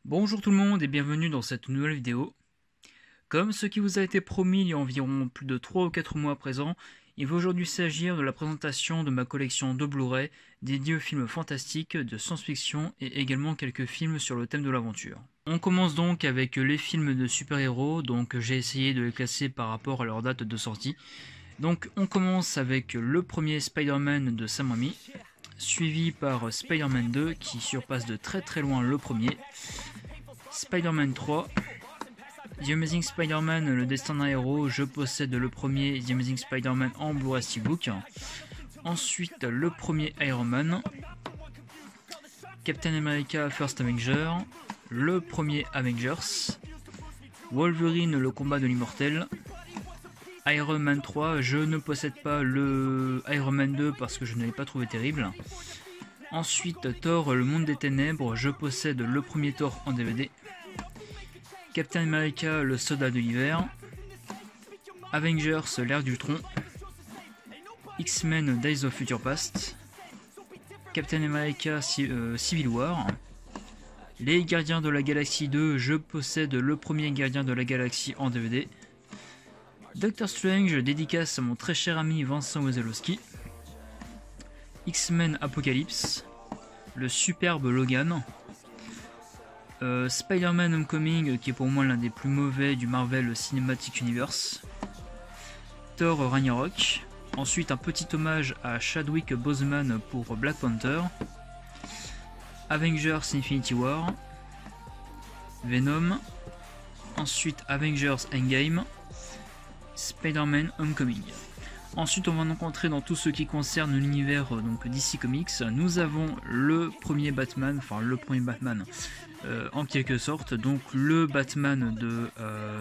Bonjour tout le monde et bienvenue dans cette nouvelle vidéo. Comme ce qui vous a été promis il y a environ plus de 3 ou 4 mois à présent, il va aujourd'hui s'agir de la présentation de ma collection de Blu-ray dédiée aux films fantastiques, de science-fiction et également quelques films sur le thème de l'aventure. On commence donc avec les films de super-héros, donc j'ai essayé de les classer par rapport à leur date de sortie. Donc on commence avec le premier Spider-Man de Sam Raimi, suivi par Spider-Man 2 qui surpasse de très loin le premier, Spider-Man 3, The Amazing Spider-Man, le destin d'un héros, je possède le premier The Amazing Spider-Man en Blu-ray Steelbook. Ensuite, le premier Iron Man, Captain America First Avenger, le premier Avengers, Wolverine, le combat de l'immortel, Iron Man 3, je ne possède pas le Iron Man 2 parce que je ne l'ai pas trouvé terrible. Ensuite, Thor, le monde des ténèbres, je possède le premier Thor en DVD. Captain America, le soldat de l'hiver. Avengers, l'ère d'Ultron. X-Men, Days of Future Past. Captain America, Civil War. Les Gardiens de la Galaxie 2, je possède le premier Gardien de la Galaxie en DVD. Doctor Strange, dédicace à mon très cher ami Vincent Wesolowski. X-Men Apocalypse. Le superbe Logan. Spider-Man Homecoming, qui est pour moi l'un des plus mauvais du Marvel Cinematic Universe. Thor Ragnarok. Ensuite un petit hommage à Chadwick Boseman pour Black Panther. Avengers Infinity War. Venom. Ensuite Avengers Endgame. Spider-Man Homecoming. Ensuite, on va donc entrer dans tout ce qui concerne l'univers DC Comics. Nous avons le premier Batman, en quelque sorte, donc le Batman de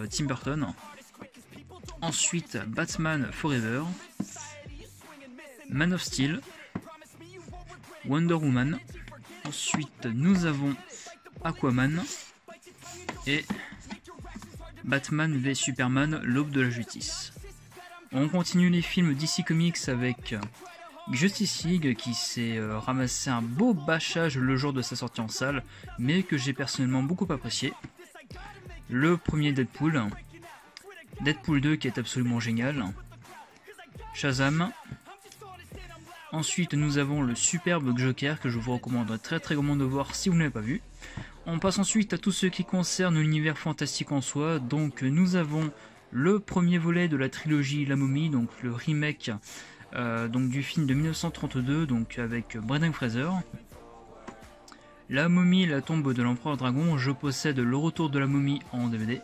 Tim Burton. Ensuite, Batman Forever, Man of Steel, Wonder Woman. Ensuite, nous avons Aquaman et Batman v Superman, l'aube de la justice. On continue les films DC Comics avec Justice League qui s'est ramassé un beau bâchage le jour de sa sortie en salle, mais que j'ai personnellement beaucoup apprécié. Le premier Deadpool, Deadpool 2 qui est absolument génial, Shazam. Ensuite nous avons le superbe Joker que je vous recommande très grandement de voir si vous ne l'avez pas vu. On passe ensuite à tout ce qui concerne l'univers fantastique en soi, donc nous avons le premier volet de la trilogie La Momie, donc le remake du film de 1932, donc avec Brendan Fraser. La Momie, la tombe de l'Empereur Dragon, je possède le retour de la momie en DVD.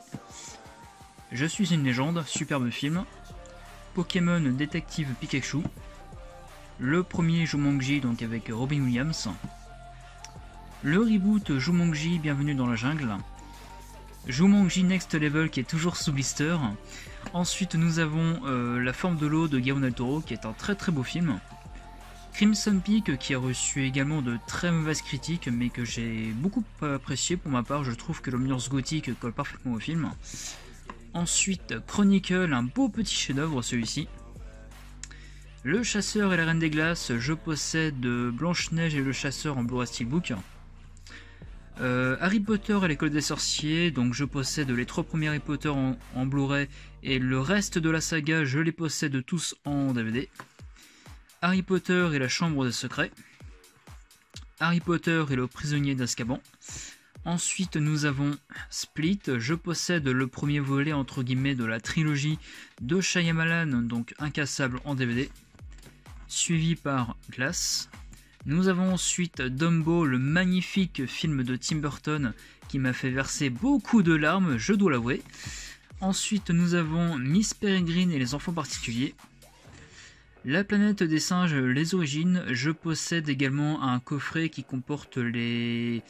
Je suis une légende, superbe film. Pokémon Détective Pikachu. Le premier Jumanji, donc avec Robin Williams. Le reboot Jumanji, Bienvenue dans la jungle. Jumanji Next Level qui est toujours sous blister. Ensuite nous avons La forme de l'eau de Guillermo del Toro qui est un très beau film. Crimson Peak qui a reçu également de très mauvaises critiques mais que j'ai beaucoup apprécié pour ma part, je trouve que l'ambiance gothique colle parfaitement au film. Ensuite Chronicle, un beau petit chef-d'œuvre celui-ci. Le chasseur et la reine des glaces, je possède Blanche-Neige et le chasseur en Blu-ray Steelbook. Harry Potter et l'école des sorciers, donc je possède les 3 premiers Harry Potter en Blu-ray et le reste de la saga je les possède tous en DVD. Harry Potter et la chambre des secrets. Harry Potter et le prisonnier d'Azkaban. Ensuite nous avons Split, je possède le premier volet entre guillemets de la trilogie de Shyamalan, donc Incassable en DVD, suivi par Glass. Nous avons ensuite Dumbo, le magnifique film de Tim Burton qui m'a fait verser beaucoup de larmes, je dois l'avouer. Ensuite nous avons Miss Peregrine et les enfants particuliers. La planète des singes, les origines, je possède également un coffret qui comporte les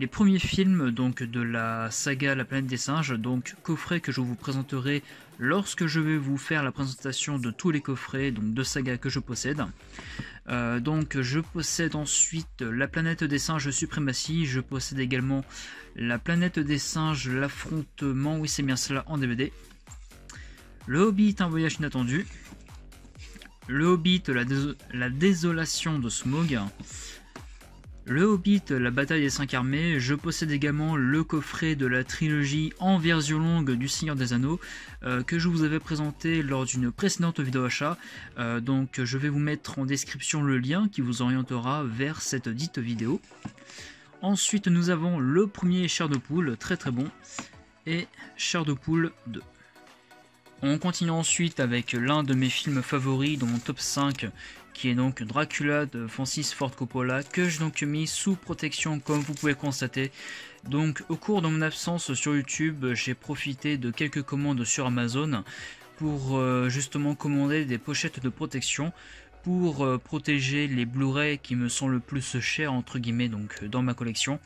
premiers films donc de la saga La planète des singes, donc coffret que je vous présenterai lorsque je vais vous faire la présentation de tous les coffrets donc de saga que je possède. Donc je possède ensuite La planète des singes Suprématie, je possède également La planète des singes L'affrontement, oui c'est bien cela, en DVD. Le Hobbit, un voyage inattendu. Le Hobbit, la désolation de Smaug. Le Hobbit, la bataille des 5 armées. Je possède également le coffret de la trilogie en version longue du Seigneur des Anneaux que je vous avais présenté lors d'une précédente vidéo achat. Donc je vais vous mettre en description le lien qui vous orientera vers cette dite vidéo. Ensuite nous avons le premier Chair de Poule, très très bon, et Chair de Poule 2. On continue ensuite avec l'un de mes films favoris dans mon top 5, qui est donc Dracula de Francis Ford Coppola, que j'ai donc mis sous protection comme vous pouvez constater. Donc au cours de mon absence sur YouTube, j'ai profité de quelques commandes sur Amazon pour justement commander des pochettes de protection pour protéger les Blu-ray qui me sont le plus chers entre guillemets donc dans ma collection,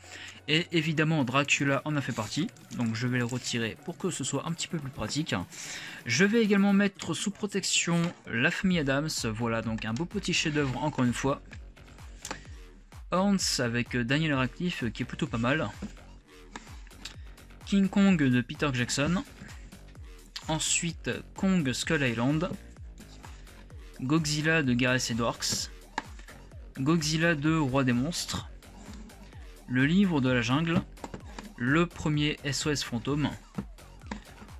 et évidemment Dracula en a fait partie, donc je vais le retirer pour que ce soit un petit peu plus pratique. Je vais également mettre sous protection La Famille Addams, voilà donc un beau petit chef-d'œuvre encore une fois. Horns avec Daniel Radcliffe qui est plutôt pas mal. King Kong de Peter Jackson. Ensuite Kong Skull Island. Godzilla de Gareth Edwards, Godzilla 2 Roi des monstres, Le livre de la jungle, le premier SOS fantôme,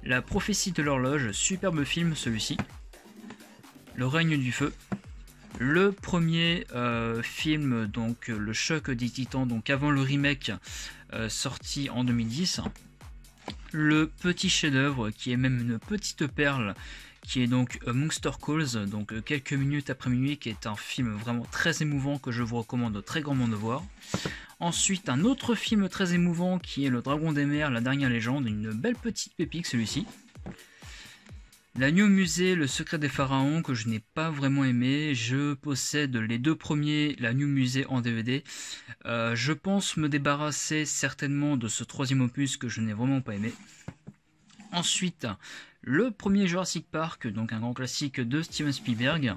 La prophétie de l'horloge, superbe film celui-ci, Le règne du feu, le premier film, donc le choc des titans, donc avant le remake sorti en 2010, le petit chef-d'œuvre qui est même une petite perle, qui est donc Monster Calls, donc quelques minutes après minuit, qui est un film vraiment très émouvant que je vous recommande très grandement de voir. Ensuite, un autre film très émouvant qui est Le Dragon des Mers, la dernière légende, une belle petite pépite celui-ci. La nuit au musée, Le secret des pharaons, que je n'ai pas vraiment aimé. Je possède les deux premiers, La nuit au musée en DVD. Je pense me débarrasser certainement de ce troisième opus que je n'ai vraiment pas aimé. Ensuite, le premier Jurassic Park, donc un grand classique de Steven Spielberg.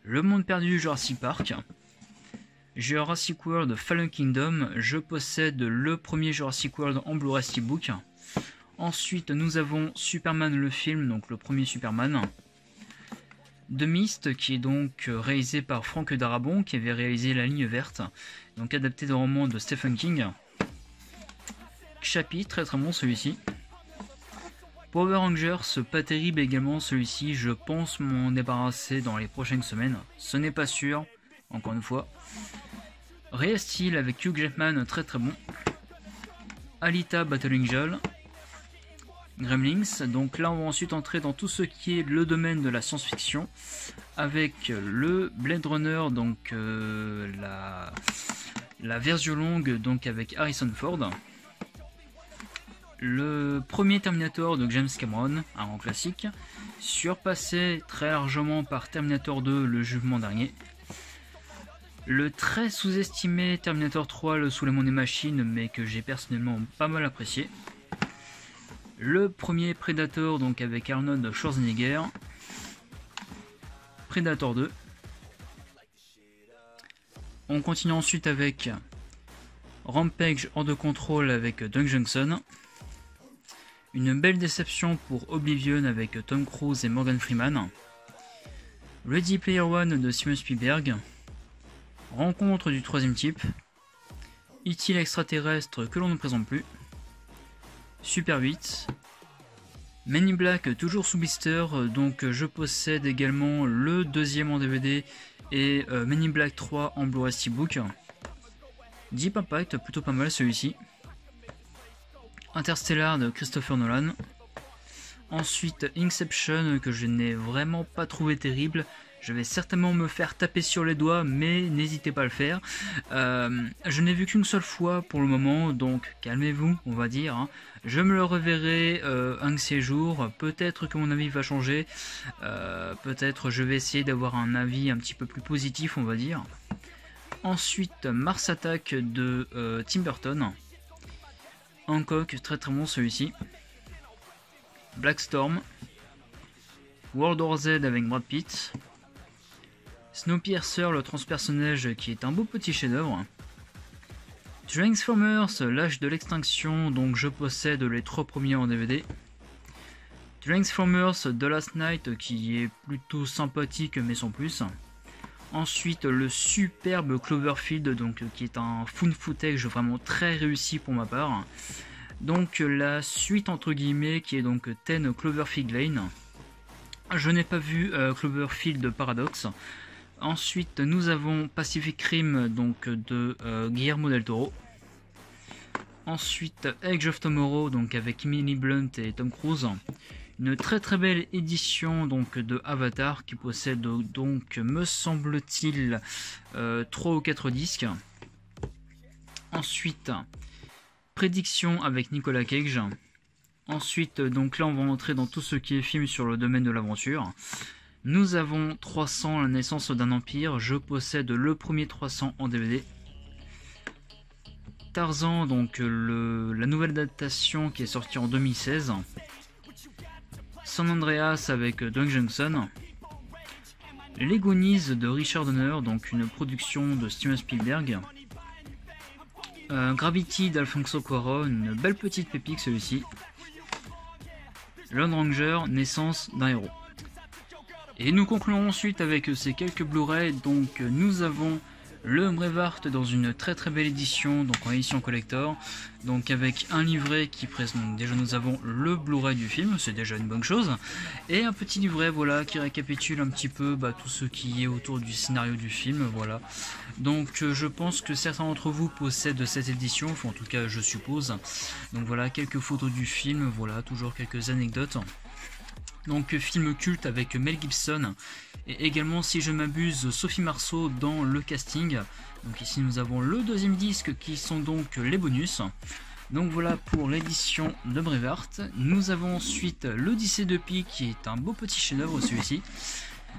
Le monde perdu Jurassic Park. Jurassic World Fallen Kingdom. Je possède le premier Jurassic World en Blu-ray Steelbook. Ensuite, nous avons Superman le film, donc le premier Superman. The Mist, qui est donc réalisé par Frank Darabont, qui avait réalisé La Ligne Verte, donc adapté d'un roman de Stephen King. Chappie, très très bon celui-ci. Power Rangers, pas terrible également celui-ci, je pense m'en débarrasser dans les prochaines semaines, ce n'est pas sûr, encore une fois. Ray Steel avec Hugh Jackman, très très bon. Alita Battle Angel. Gremlins, donc là on va ensuite entrer dans tout ce qui est le domaine de la science-fiction, avec le Blade Runner, donc la version longue, donc avec Harrison Ford. Le premier Terminator de James Cameron, un grand classique, surpassé très largement par Terminator 2, le jugement dernier. Le très sous-estimé Terminator 3, le Soulèvement des machines, mais que j'ai personnellement pas mal apprécié. Le premier Predator, donc avec Arnold Schwarzenegger. Predator 2. On continue ensuite avec Rampage hors de contrôle avec Doug Johnson. Une belle déception pour Oblivion avec Tom Cruise et Morgan Freeman. Ready Player One de Steven Spielberg. Rencontre du troisième type. E.T. l'extraterrestre que l'on ne présente plus. Super 8. Men in Black toujours sous blister, donc je possède également le deuxième en DVD et Men in Black 3 en Blu-ray Steelbook. Deep Impact, plutôt pas mal celui-ci. Interstellar de Christopher Nolan. Ensuite Inception, que je n'ai vraiment pas trouvé terrible. Je vais certainement me faire taper sur les doigts, mais n'hésitez pas à le faire. Je n'ai vu qu'une seule fois pour le moment, donc calmez-vous, on va dire. Hein. Je me le reverrai un de ces jours. Peut-être que mon avis va changer. Peut-être je vais essayer d'avoir un avis un petit peu plus positif, on va dire. Ensuite, Mars Attack de Tim Burton. Hancock, très très bon celui-ci. Black Storm. World War Z avec Brad Pitt. Snowpiercer, le transpersonnage, qui est un beau petit chef-d'œuvre. Transformers, l'âge de l'extinction, donc je possède les 3 premiers en DVD. Transformers The Last Night, qui est plutôt sympathique mais sans plus. Ensuite, le superbe Cloverfield, donc qui est un found footage vraiment très réussi pour ma part. Donc la suite entre guillemets qui est donc 10 Cloverfield Lane. Je n'ai pas vu Cloverfield Paradox. Ensuite, nous avons Pacific Rim donc de Guillermo del Toro. Ensuite, Edge of Tomorrow donc avec Emily Blunt et Tom Cruise. Une très très belle édition donc de Avatar qui possède donc me semble-t-il 3 ou 4 disques. Ensuite, Prédiction avec Nicolas Cage. Ensuite, donc là on va entrer dans tout ce qui est film sur le domaine de l'aventure. Nous avons 300, la naissance d'un empire. Je possède le premier 300 en DVD. Tarzan, donc la nouvelle adaptation qui est sortie en 2016. San Andreas avec Dwayne Johnson. Les Goonies de Richard Donner, donc une production de Steven Spielberg. Gravity d'Alfonso Cuarón, une belle petite pépite celui-ci. Lone Ranger, naissance d'un héros. Et nous concluons ensuite avec ces quelques Blu-ray. Donc nous avons le Braveheart dans une très très belle édition, donc en édition collector, donc avec un livret qui présente, donc déjà nous avons le Blu-ray du film, c'est déjà une bonne chose, et un petit livret voilà qui récapitule un petit peu tout ce qui est autour du scénario du film, voilà. Donc je pense que certains d'entre vous possèdent cette édition, enfin en tout cas je suppose. Donc voilà quelques photos du film, voilà toujours quelques anecdotes. Donc film culte avec Mel Gibson et également si je m'abuse Sophie Marceau dans le casting. Donc ici nous avons le deuxième disque qui sont donc les bonus. Donc voilà pour l'édition de Braveheart. Nous avons ensuite l'Odyssée de Pi qui est un beau petit chef-d'œuvre celui-ci.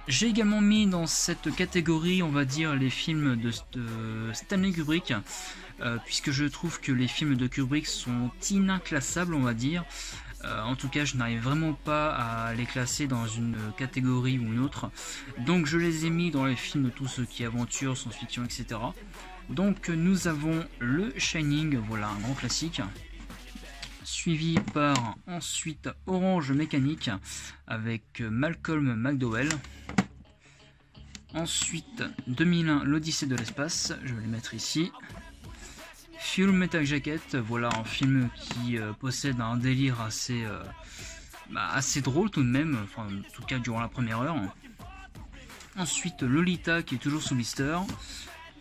J'ai également mis dans cette catégorie on va dire les films de Stanley Kubrick. Puisque je trouve que les films de Kubrick sont inclassables on va dire. En tout cas je n'arrive vraiment pas à les classer dans une catégorie ou une autre, donc je les ai mis dans les films tout ce qui est aventure, science-fiction, etc. Donc nous avons le Shining, voilà un grand classique, suivi par ensuite Orange Mécanique avec Malcolm McDowell. Ensuite 2001 l'Odyssée de l'espace, je vais le mettre ici. Full Metal Jacket, voilà un film qui possède un délire assez drôle tout de même, enfin en tout cas durant la première heure. Ensuite Lolita qui est toujours sous blister.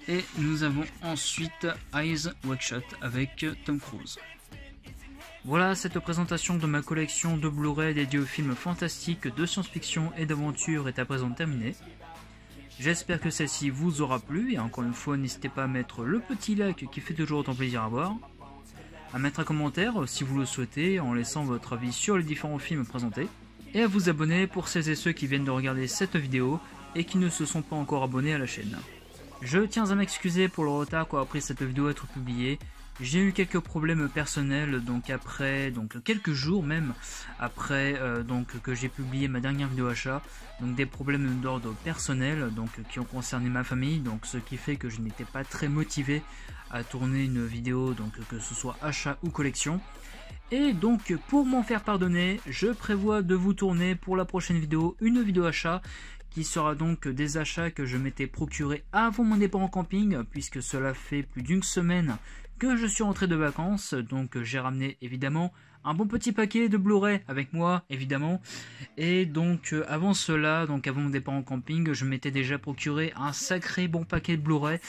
Et nous avons ensuite Eyes Wide Shut avec Tom Cruise. Voilà, cette présentation de ma collection de Blu-ray dédiée aux films fantastiques, de science-fiction et d'aventure est à présent terminée. J'espère que celle-ci vous aura plu et encore une fois n'hésitez pas à mettre le petit like qui fait toujours autant plaisir à voir, à mettre un commentaire si vous le souhaitez en laissant votre avis sur les différents films présentés et à vous abonner pour celles et ceux qui viennent de regarder cette vidéo et qui ne se sont pas encore abonnés à la chaîne. Je tiens à m'excuser pour le retard qu'a pris cette vidéo à être publiée. J'ai eu quelques problèmes personnels donc quelques jours même après que j'ai publié ma dernière vidéo achat, donc des problèmes d'ordre personnel donc qui ont concerné ma famille, donc ce qui fait que je n'étais pas très motivé à tourner une vidéo donc que ce soit achat ou collection. Et donc pour m'en faire pardonner, je prévois de vous tourner pour la prochaine vidéo une vidéo achat qui sera donc des achats que je m'étais procuré avant mon départ en camping, puisque cela fait plus d'une semaine que je suis rentré de vacances, donc j'ai ramené évidemment un bon petit paquet de Blu-ray avec moi évidemment, et donc avant cela, donc avant mon départ en camping, je m'étais déjà procuré un sacré bon paquet de Blu-ray,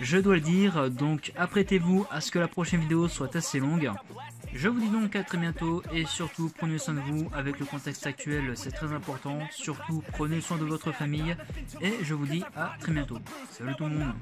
je dois le dire, donc apprêtez-vous à ce que la prochaine vidéo soit assez longue. Je vous dis donc à très bientôt et surtout prenez soin de vous avec le contexte actuel, c'est très important, surtout prenez soin de votre famille et je vous dis à très bientôt. Salut tout le monde.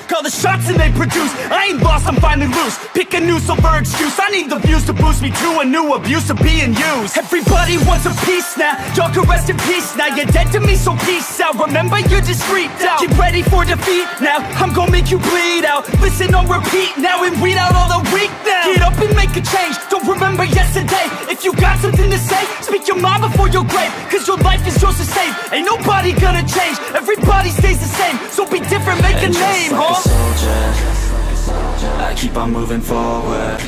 Call the shots and they produce. I ain't lost, I'm finally loose. Pick a new silver excuse. I need the views to boost me to a new abuse of being used. Everybody wants a piece now. Y'all can rest in peace now. You're dead to me, so peace out. Remember, you're just freaked out. Get ready for defeat now. I'm gonna make you bleed out. Listen on repeat now and weed out all the weak now. Get up and make a change. Don't remember yesterday. If you got something to say, speak your mind before your grave. Cause your life is yours to save. Ain't nobody gonna change. Everybody stays the same. So be different, make a name, huh? I keep on moving forward.